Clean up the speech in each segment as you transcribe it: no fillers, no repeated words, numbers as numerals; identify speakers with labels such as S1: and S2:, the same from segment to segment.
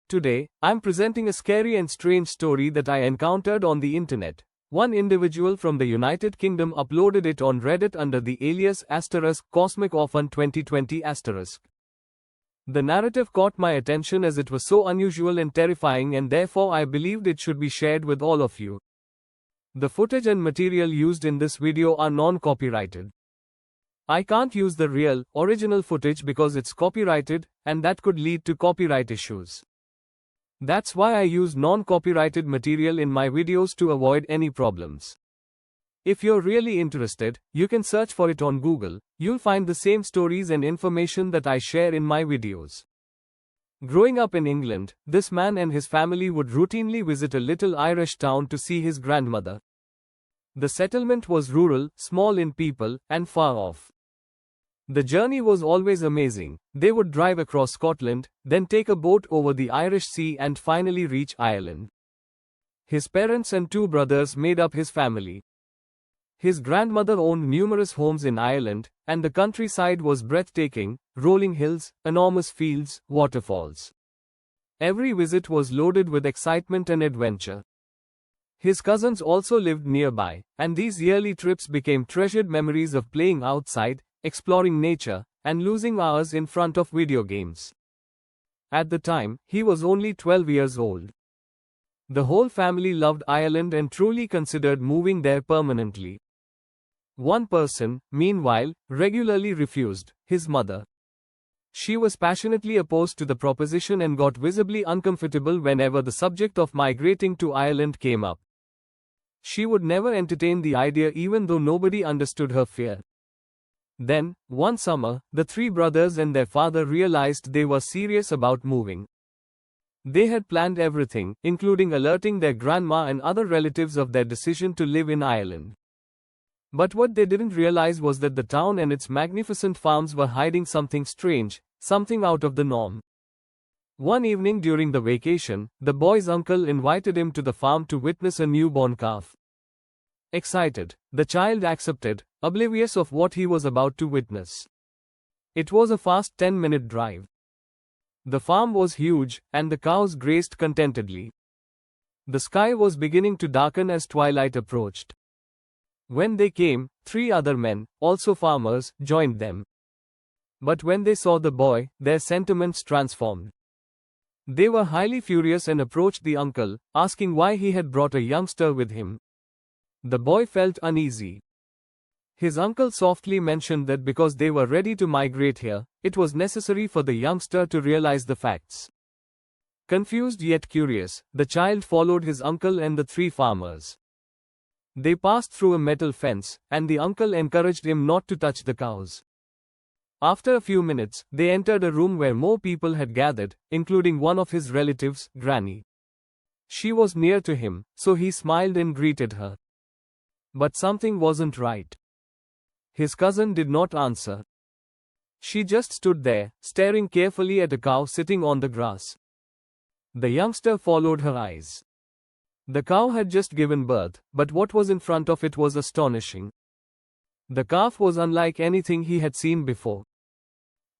S1: Today, I'm presenting a scary and strange story that I encountered on the internet. One individual from the United Kingdom uploaded it on Reddit under the alias *Cosmic Orphan 2020 *. The narrative caught my attention as it was so unusual and terrifying, and therefore I believed it should be shared with all of you. The footage and material used in this video are non-copyrighted. I can't use the real, original footage because it's copyrighted, and that could lead to copyright issues. That's why I use non-copyrighted material in my videos to avoid any problems. If you're really interested, you can search for it on Google. You'll find the same stories and information that I share in my videos. Growing up in England, this man and his family would routinely visit a little Irish town to see his grandmother. The settlement was rural, small in people, and far off. The journey was always amazing. They would drive across Scotland, then take a boat over the Irish Sea and finally reach Ireland. His parents and two brothers made up his family. His grandmother owned numerous homes in Ireland, and the countryside was breathtaking: rolling hills, enormous fields, waterfalls. Every visit was loaded with excitement and adventure. His cousins also lived nearby, and these yearly trips became treasured memories of playing outside, exploring nature, and losing hours in front of video games. At the time, he was only 12 years old. The whole family loved Ireland and truly considered moving there permanently. One person, meanwhile, regularly refused: his mother. She was passionately opposed to the proposition and got visibly uncomfortable whenever the subject of migrating to Ireland came up. She would never entertain the idea even though nobody understood her fear. Then, one summer, the three brothers and their father realized they were serious about moving. They had planned everything, including alerting their grandma and other relatives of their decision to live in Ireland. But what they didn't realize was that the town and its magnificent farms were hiding something strange, something out of the norm. One evening during the vacation, the boy's uncle invited him to the farm to witness a newborn calf. Excited, the child accepted, oblivious of what he was about to witness. It was a fast 10-minute drive. The farm was huge, and the cows grazed contentedly. The sky was beginning to darken as twilight approached. When they came, three other men, also farmers, joined them. But when they saw the boy, their sentiments transformed. They were highly furious and approached the uncle, asking why he had brought a youngster with him. The boy felt uneasy. His uncle softly mentioned that because they were ready to migrate here, it was necessary for the youngster to realize the facts. Confused yet curious, the child followed his uncle and the three farmers. They passed through a metal fence, and the uncle encouraged him not to touch the cows. After a few minutes, they entered a room where more people had gathered, including one of his relatives, Granny. She was near to him, so he smiled and greeted her. But something wasn't right. His cousin did not answer. She just stood there, staring carefully at a cow sitting on the grass. The youngster followed her eyes. The cow had just given birth, but what was in front of it was astonishing. The calf was unlike anything he had seen before.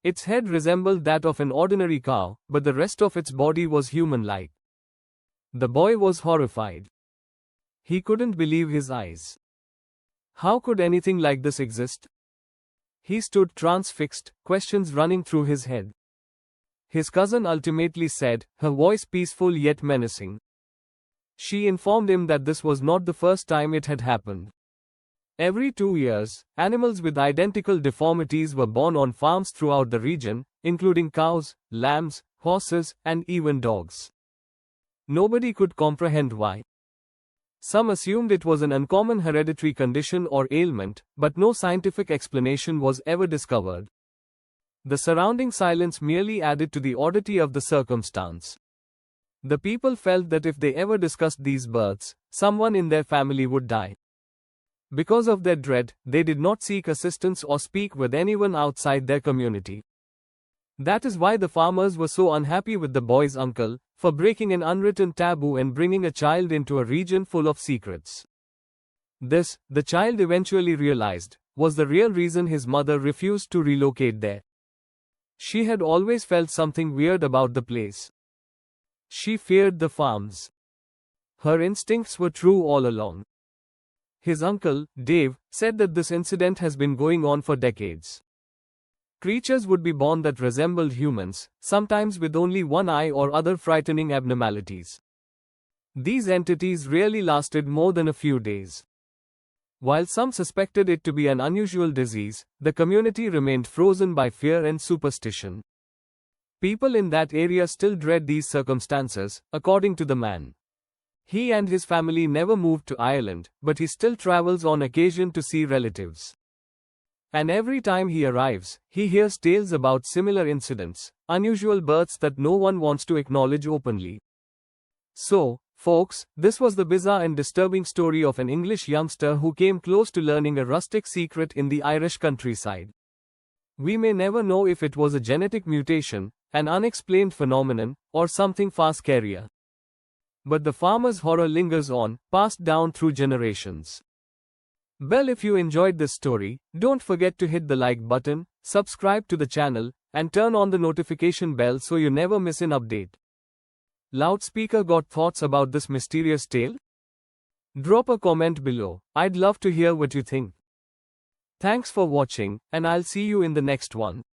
S1: Its head resembled that of an ordinary cow, but the rest of its body was human-like. The boy was horrified. He couldn't believe his eyes. How could anything like this exist? He stood transfixed, questions running through his head. His cousin ultimately said, her voice peaceful yet menacing. She informed him that this was not the first time it had happened. Every 2 years, animals with identical deformities were born on farms throughout the region, including cows, lambs, horses, and even dogs. Nobody could comprehend why. Some assumed it was an uncommon hereditary condition or ailment, but no scientific explanation was ever discovered. The surrounding silence merely added to the oddity of the circumstance. The people felt that if they ever discussed these births, someone in their family would die. Because of their dread, they did not seek assistance or speak with anyone outside their community. That is why the farmers were so unhappy with the boy's uncle, for breaking an unwritten taboo and bringing a child into a region full of secrets. This, the child eventually realized, was the real reason his mother refused to relocate there. She had always felt something weird about the place. she feared the farms. Her instincts were true all along. His uncle, Dave, said that this incident has been going on for decades. Creatures would be born that resembled humans, sometimes with only one eye or other frightening abnormalities. These entities rarely lasted more than a few days. While some suspected it to be an unusual disease, the community remained frozen by fear and superstition. People in that area still dread these circumstances, according to the man. He and his family never moved to Ireland, but he still travels on occasion to see relatives. And every time he arrives, he hears tales about similar incidents, unusual births that no one wants to acknowledge openly. So, folks, this was the bizarre and disturbing story of an English youngster who came close to learning a rustic secret in the Irish countryside. We may never know if it was a genetic mutation, an unexplained phenomenon, or something far scarier. But the farmer's horror lingers on, passed down through generations. Well, if you enjoyed this story, don't forget to hit the like button, subscribe to the channel, and turn on the notification bell so you never miss an update. Loudspeaker, got thoughts about this mysterious tale? Drop a comment below. I'd love to hear what you think. Thanks for watching, and I'll see you in the next one.